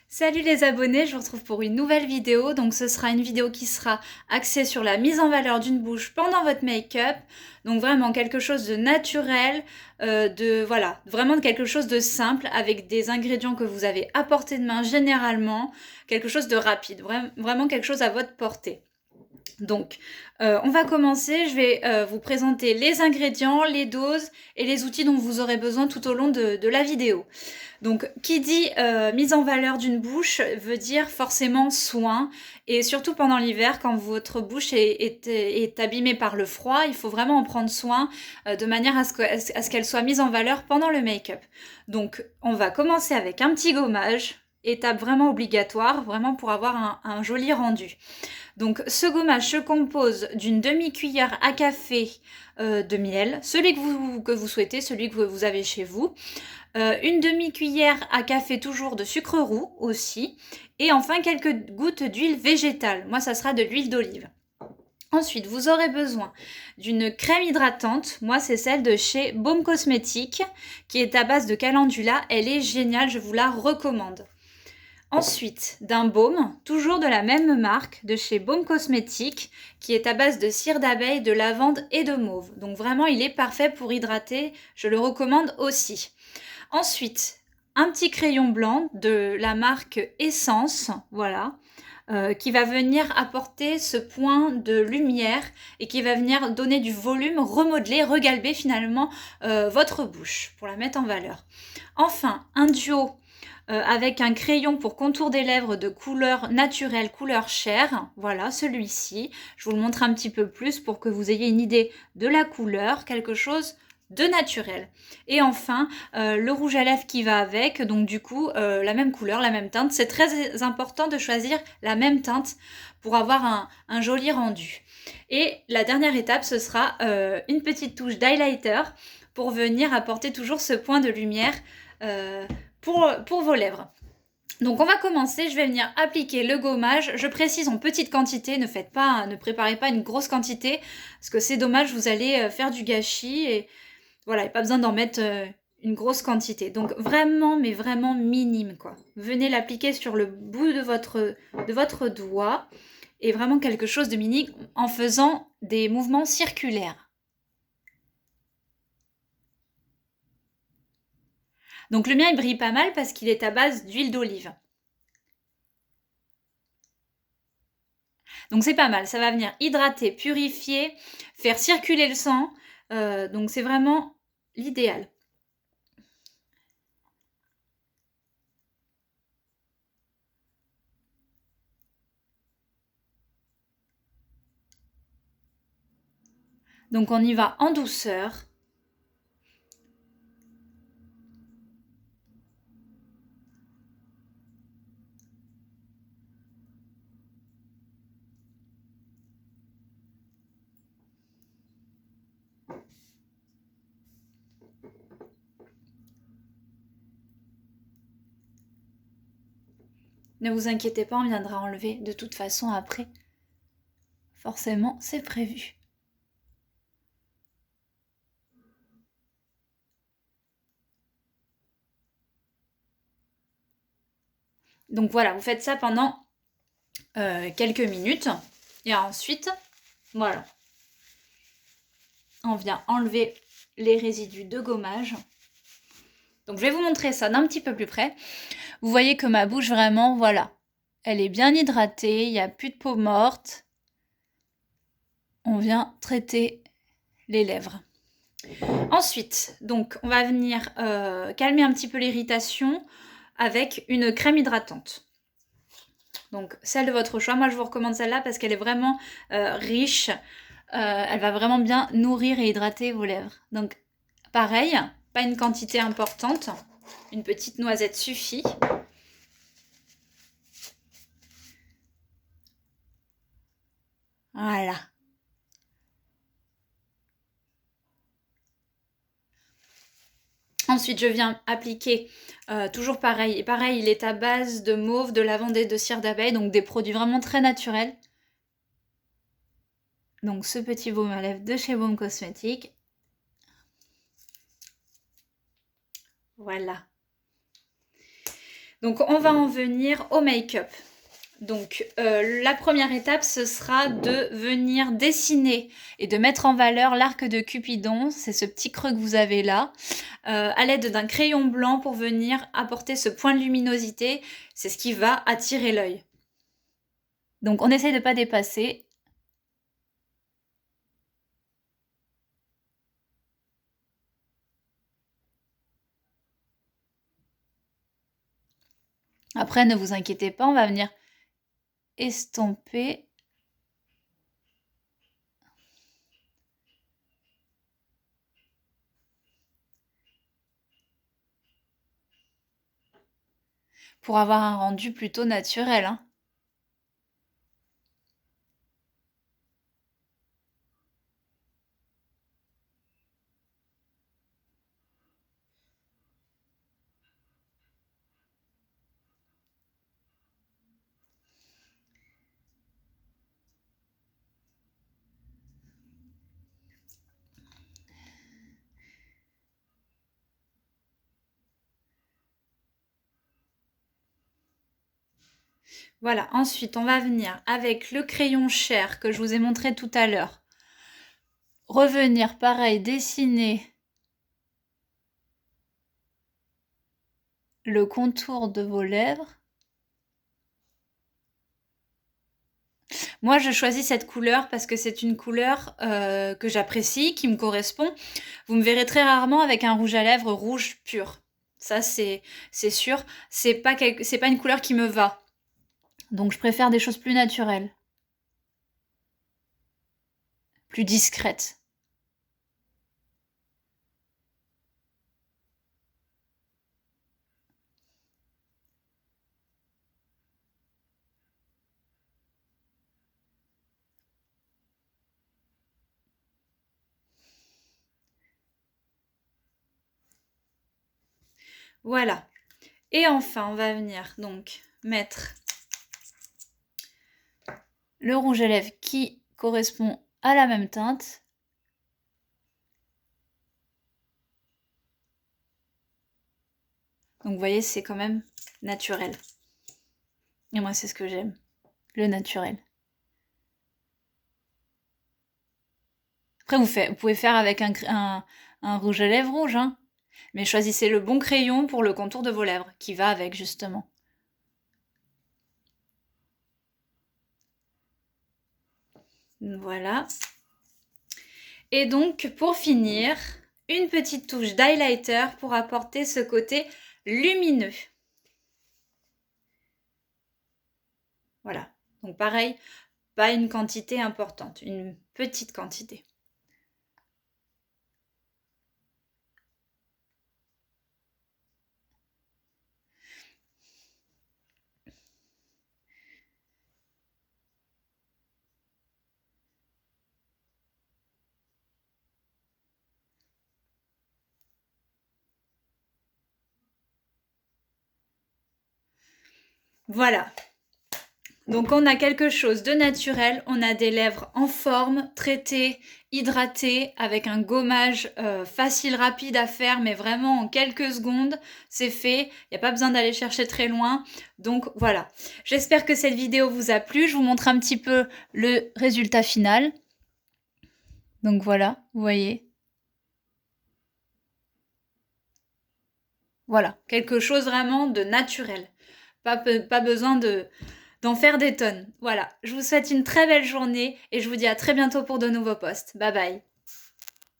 Salut les abonnés, je vous retrouve pour une nouvelle vidéo. Donc ce sera une vidéo qui sera axée sur la mise en valeur d'une bouche pendant votre make-up. Donc vraiment quelque chose de naturel, voilà, vraiment quelque chose de simple avec des ingrédients que vous avez à portée de main généralement, quelque chose de rapide, vraiment quelque chose à votre portée. Donc, on va commencer. Je vais vous présenter les ingrédients, les doses et les outils dont vous aurez besoin tout au long de la vidéo. Donc, qui dit mise en valeur d'une bouche veut dire forcément soin. Et surtout pendant l'hiver, quand votre bouche est abîmée par le froid, il faut vraiment en prendre soin de manière à ce qu'elle soit mise en valeur pendant le make-up. Donc, on va commencer avec un petit gommage, étape vraiment obligatoire, vraiment pour avoir un joli rendu. Donc ce gommage se compose d'une demi-cuillère à café de miel, celui que vous souhaitez, celui que vous avez chez vous. Une demi-cuillère à café toujours de sucre roux aussi. Et enfin quelques gouttes d'huile végétale. Moi ça sera de l'huile d'olive. Ensuite, vous aurez besoin d'une crème hydratante. Moi, c'est celle de chez Baume Cosmétique, qui est à base de calendula. Elle est géniale, je vous la recommande. Ensuite, d'un baume, toujours de la même marque, de chez Baume Cosmétique, qui est à base de cire d'abeille, de lavande et de mauve. Donc vraiment, il est parfait pour hydrater, je le recommande aussi. Ensuite, un petit crayon blanc de la marque Essence, voilà, qui va venir apporter ce point de lumière et qui va venir donner du volume, remodeler, regalber finalement votre bouche pour la mettre en valeur. Enfin, un duo avec un crayon pour contour des lèvres de couleur naturelle, couleur chair. Voilà, celui-ci. Je vous le montre un petit peu plus pour que vous ayez une idée de la couleur, quelque chose de naturel. Et enfin, le rouge à lèvres qui va avec, donc du coup, la même couleur, la même teinte. C'est très important de choisir la même teinte pour avoir un joli rendu. Et la dernière étape, ce sera une petite touche d'highlighter pour venir apporter toujours ce point de lumière pour vos lèvres. Donc on va commencer, je vais venir appliquer le gommage. Je précise en petite quantité, ne préparez pas une grosse quantité, parce que c'est dommage, vous allez faire du gâchis et voilà, il n'y a pas besoin d'en mettre une grosse quantité. Donc vraiment, mais vraiment minime quoi. Venez l'appliquer sur le bout de votre doigt et vraiment quelque chose de minime en faisant des mouvements circulaires. Donc le mien il brille pas mal parce qu'il est à base d'huile d'olive. Donc c'est pas mal, ça va venir hydrater, purifier, faire circuler le sang. Donc c'est vraiment l'idéal. Donc on y va en douceur. Ne vous inquiétez pas, on viendra enlever de toute façon après. Forcément, c'est prévu. Donc voilà, vous faites ça pendant quelques minutes. Et ensuite, voilà. On vient enlever les résidus de gommage. Donc je vais vous montrer ça d'un petit peu plus près. Vous voyez que ma bouche vraiment, voilà. Elle est bien hydratée, il n'y a plus de peau morte. On vient traiter les lèvres. Ensuite, donc, on va venir calmer un petit peu l'irritation avec une crème hydratante. Donc, celle de votre choix. Moi, je vous recommande celle-là parce qu'elle est vraiment riche. Elle va vraiment bien nourrir et hydrater vos lèvres. Donc, pareil, pas une quantité importante. Une petite noisette suffit. Voilà. Ensuite, je viens appliquer, toujours pareil. Et pareil, il est à base de mauve, de lavande et de cire d'abeille, donc des produits vraiment très naturels. Donc ce petit baume à lèvres de chez Baume Cosmétique. Voilà. Donc on va en venir au make-up. Donc la première étape, ce sera de venir dessiner et de mettre en valeur l'arc de Cupidon, c'est ce petit creux que vous avez là, à l'aide d'un crayon blanc pour venir apporter ce point de luminosité, c'est ce qui va attirer l'œil. Donc on essaye de ne pas dépasser. Après, ne vous inquiétez pas, on va venir estomper. Pour avoir un rendu plutôt naturel, hein. Voilà, ensuite on va venir avec le crayon chair que je vous ai montré tout à l'heure. Revenir pareil, dessiner le contour de vos lèvres. Moi je choisis cette couleur parce que c'est une couleur que j'apprécie, qui me correspond. Vous me verrez très rarement avec un rouge à lèvres rouge pur. Ça c'est sûr, c'est pas une couleur qui me va. Donc je préfère des choses plus naturelles. Plus discrètes. Voilà. Et enfin, on va venir donc mettre le rouge à lèvres qui correspond à la même teinte. Donc vous voyez, c'est quand même naturel. Et moi, c'est ce que j'aime, le naturel. Après, vous pouvez faire avec un rouge à lèvres rouge, hein. Mais choisissez le bon crayon pour le contour de vos lèvres, qui va avec justement. Voilà. Et donc, pour finir, une petite touche d'highlighter pour apporter ce côté lumineux. Voilà. Donc pareil, pas une quantité importante, une petite quantité. Voilà. Donc on a quelque chose de naturel, on a des lèvres en forme, traitées, hydratées, avec un gommage facile, rapide à faire, mais vraiment en quelques secondes, c'est fait. Il n'y a pas besoin d'aller chercher très loin. Donc voilà. J'espère que cette vidéo vous a plu. Je vous montre un petit peu le résultat final. Donc voilà, vous voyez. Voilà, quelque chose vraiment de naturel. Pas besoin d'en faire des tonnes. Voilà, je vous souhaite une très belle journée et je vous dis à très bientôt pour de nouveaux posts. Bye bye.